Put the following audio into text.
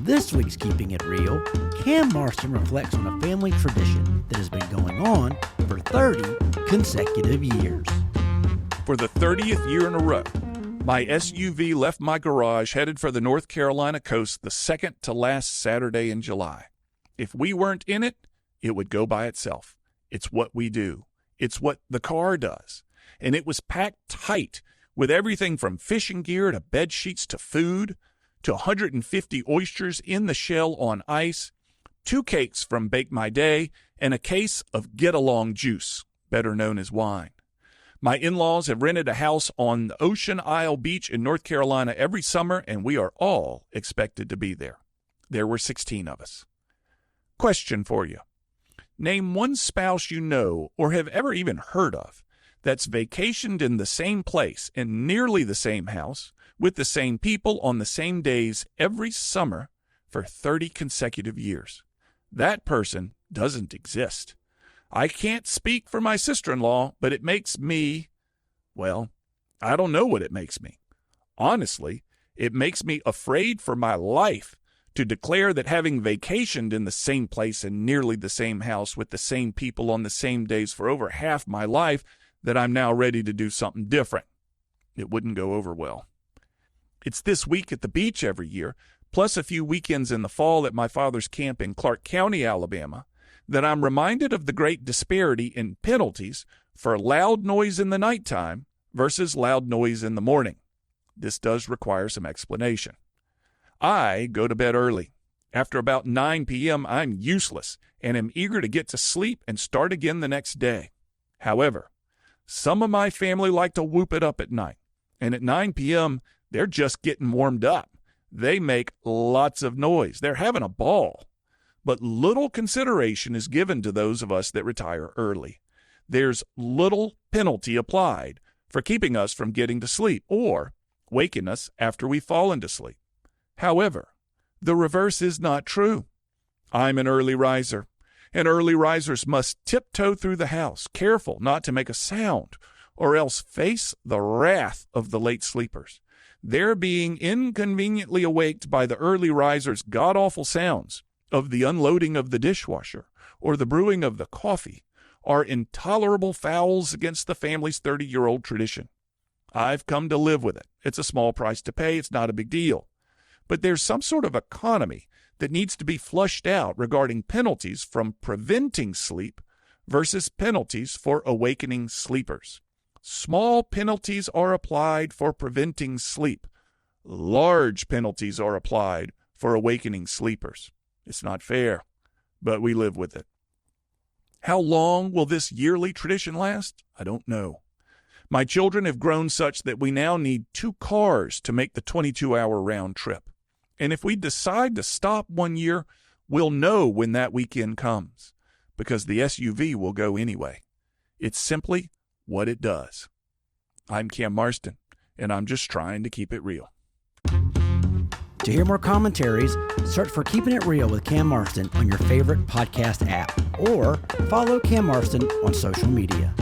this week's Keeping It Real, Cam Marston reflects on a family tradition that has been going on for 30 consecutive years. For the 30th year in a row, my SUV left my garage headed for the North Carolina coast the second to last Saturday in July. If we weren't in it, it would go by itself. It's what we do. It's what the car does. And it was packed tight with everything from fishing gear to bed sheets to food, to 150 oysters in the shell on ice, 2 cakes from Bake My Day, and a case of Get Along juice, better known as wine. My in-laws have rented a house on the Ocean Isle Beach in North Carolina every summer, and we are all expected to be there. There were 16 of us. Question for you. Name one spouse you know or have ever even heard of that's vacationed in the same place in nearly the same house with the same people on the same days every summer for 30 consecutive years. That person doesn't exist. I can't speak for my sister-in-law, but it makes me, well, I don't know what it makes me. Honestly, it makes me afraid for my life to declare that having vacationed in the same place in nearly the same house with the same people on the same days for over half my life, that I'm now ready to do something different. It wouldn't go over well. It's this week at the beach every year, plus a few weekends in the fall at my father's camp in Clark County, Alabama, that I'm reminded of the great disparity in penalties for loud noise in the nighttime versus loud noise in the morning. This does require some explanation. I go to bed early. After about 9 p.m., I'm useless and am eager to get to sleep and start again the next day. However, some of my family like to whoop it up at night, and at 9 p.m., they're just getting warmed up. They make lots of noise. They're having a ball. But little consideration is given to those of us that retire early. There's little penalty applied for keeping us from getting to sleep or waking us after we fall into sleep. However, the reverse is not true. I'm an early riser, and early risers must tiptoe through the house, careful not to make a sound, or else face the wrath of the late sleepers. They're being inconveniently awaked by the early risers' god-awful sounds of the unloading of the dishwasher or the brewing of the coffee are intolerable fouls against the family's 30-year-old tradition. I've come to live with it. It's a small price to pay. It's not a big deal. But there's some sort of economy that needs to be flushed out regarding penalties from preventing sleep versus penalties for awakening sleepers. Small penalties are applied for preventing sleep. Large penalties are applied for awakening sleepers. It's not fair, but we live with it. How long will this yearly tradition last? I don't know. My children have grown such that we now need 2 cars to make the 22-hour round trip. And if we decide to stop one year, we'll know when that weekend comes, because the SUV will go anyway. It's simply what it does. I'm Cam Marston, and I'm just trying to keep it real. To hear more commentaries, search for Keeping It Real with Cam Marston on your favorite podcast app or follow Cam Marston on social media.